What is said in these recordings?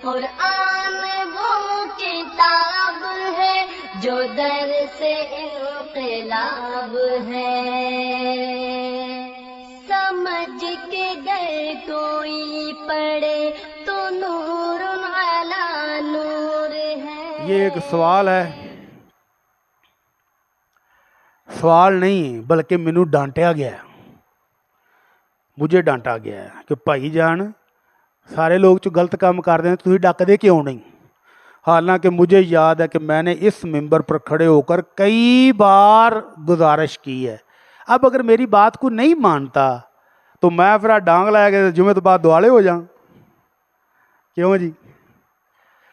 قرآن وہ کتاب ہے جو در سے انقلاب ہے، سمجھ کے گر کوئی پڑھے تو نور علی نور ہے۔ یہ ایک سوال ہے، سوال نہیں بلکہ مینوں ڈانٹیا گیا ہے، مجھے ڈانٹا گیا ہے کہ بھائی جان سارے لوگ جو غلط کام کر رہے ہیں تھی ڈکدے کیوں نہیں؟ حالانکہ مجھے یاد ہے کہ میں نے اس ممبر پر کھڑے ہو کر کئی بار گزارش کی ہے، اب اگر میری بات کو نہیں مانتا تو میں پھر ڈانگ لایا کہ جمعے تو بعد دوالے ہو جاؤں، کیوں جی؟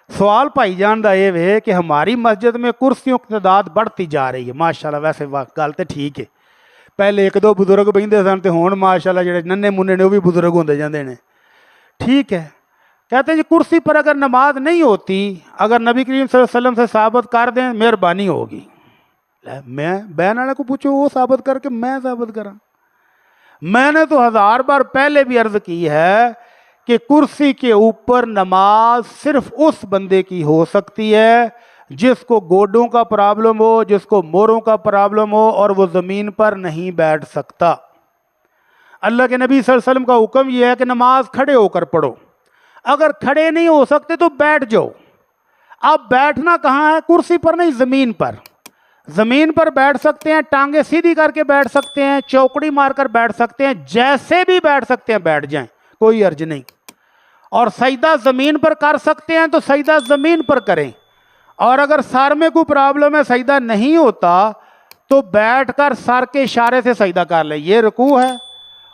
سوال بھائی جان دا یہ ہے کہ ہماری مسجد میں کرسیوں کی تعداد بڑھتی جا رہی ہے، ماشاءاللہ ویسے گل تو ٹھیک ہے، پہلے ایک دو بزرگ بہندے سن تو ہون ماشاءاللہ جڑے ننے منے نے وہ بھی بزرگ ہوندے جاندے نے، ٹھیک ہے۔ کہتے ہیں جی کرسی پر اگر نماز نہیں ہوتی، اگر نبی کریم صلی اللہ علیہ وسلم سے ثابت کر دیں مہربانی ہوگی۔ میں بہن والے کو پوچھو وہ ثابت کر کے میں ثابت کراں؟ میں نے تو 1000 بار پہلے بھی عرض کی ہے کہ کرسی کے اوپر نماز صرف اس بندے کی ہو سکتی ہے جس کو گوڈوں کا پرابلم ہو، جس کو موروں کا پرابلم ہو اور وہ زمین پر نہیں بیٹھ سکتا۔ اللہ کے نبی صلی اللہ علیہ وسلم کا حکم یہ ہے کہ نماز کھڑے ہو کر پڑھو، اگر کھڑے نہیں ہو سکتے تو بیٹھ جاؤ۔ اب بیٹھنا کہاں ہے؟ کرسی پر نہیں، زمین پر۔ زمین پر بیٹھ سکتے ہیں، ٹانگیں سیدھی کر کے بیٹھ سکتے ہیں، چوکڑی مار کر بیٹھ سکتے ہیں، جیسے بھی بیٹھ سکتے ہیں بیٹھ جائیں، کوئی حرج نہیں۔ اور سجدہ زمین پر کر سکتے ہیں تو سجدہ زمین پر کریں، اور اگر سر میں کوئی پرابلم ہے سجدہ نہیں ہوتا تو بیٹھ کر سر کے اشارے سے سجدہ کر لیں، یہ رکوع ہے،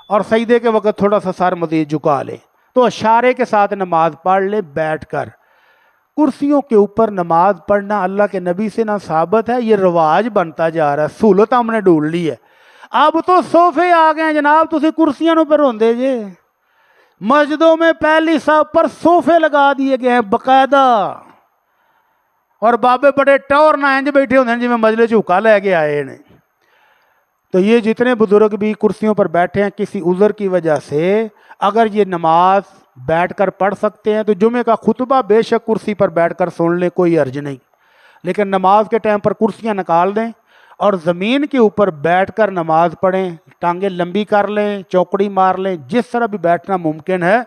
اور سجدے کے وقت تھوڑا سا سر مزید جھکا لیں، تو اشارے کے ساتھ نماز پڑھ لیں بیٹھ کر۔ کرسیوں کے اوپر نماز پڑھنا اللہ کے نبی سے نہ ثابت ہے، یہ رواج بنتا جا رہا ہے، سہولت ہم نے ڈھونڈ لی ہے۔ اب تو صوفے آ گئے ہیں جناب، تسی کرسیاں پر ہوندے جے، مسجدوں میں پہلی صف پر صوفے لگا دیے گئے ہیں باقاعدہ، اور بابے بڑے ٹور نہ انج بیٹھے ہوندے ہیں جی میں مجلس چوکا لے کے آئے ہیں۔ تو یہ جتنے بزرگ بھی کرسیوں پر بیٹھے ہیں کسی عذر کی وجہ سے، اگر یہ نماز بیٹھ کر پڑھ سکتے ہیں تو جمعے کا خطبہ بے شک کرسی پر بیٹھ کر سن لیں، کوئی حرج نہیں، لیکن نماز کے ٹائم پر کرسیاں نکال دیں اور زمین کے اوپر بیٹھ کر نماز پڑھیں، ٹانگیں لمبی کر لیں، چوکڑی مار لیں، جس طرح بھی بیٹھنا ممکن ہے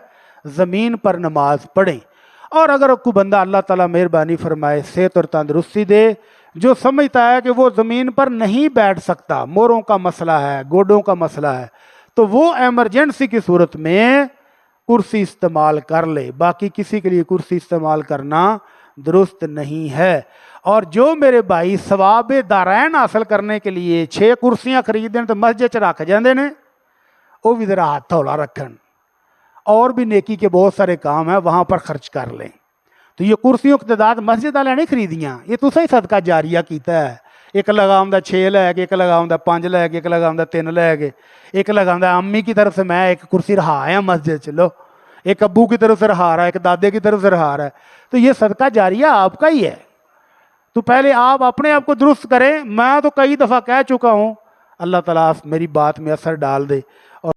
زمین پر نماز پڑھیں۔ اور اگر کوئی بندہ اللہ تعالیٰ مہربانی فرمائے صحت اور تندرستی دے، جو سمجھتا ہے کہ وہ زمین پر نہیں بیٹھ سکتا، موروں کا مسئلہ ہے، گوڈوں کا مسئلہ ہے، تو وہ ایمرجنسی کی صورت میں کرسی استعمال کر لے، باقی کسی کے لیے کرسی استعمال کرنا درست نہیں ہے۔ اور جو میرے بھائی ثواب دارین حاصل کرنے کے لیے 6 کرسیاں خریدیں تو مسجد چ رکھ جاندے نے، وہ بھی ذرا ہاتھ تھوڑا رکھن، اور بھی نیکی کے بہت سارے کام ہیں وہاں پر خرچ کر لیں۔ تو یہ کرسیوں کی تعداد مسجد والے نہیں خریدیاں، یہ تو صحیح صدقہ جاریہ کیتا ہے، ایک لگاؤں 6 لے گئے، ایک لگاؤں 5 لے گئے، ایک لگاؤں 3 لے گئے، ایک لگاؤں امی کی طرف سے میں ایک کرسی رہا ہے مسجد چلو، ایک ابو کی طرف سے رہا رہا ہے، ایک دادے کی طرف سے رہا رہا ہے، تو یہ صدقہ جاریہ آپ کا ہی ہے۔ تو پہلے آپ اپنے آپ کو درست کریں۔ میں تو کئی دفعہ کہہ چکا ہوں، اللہ تعالیٰ میری بات میں اثر ڈال دے۔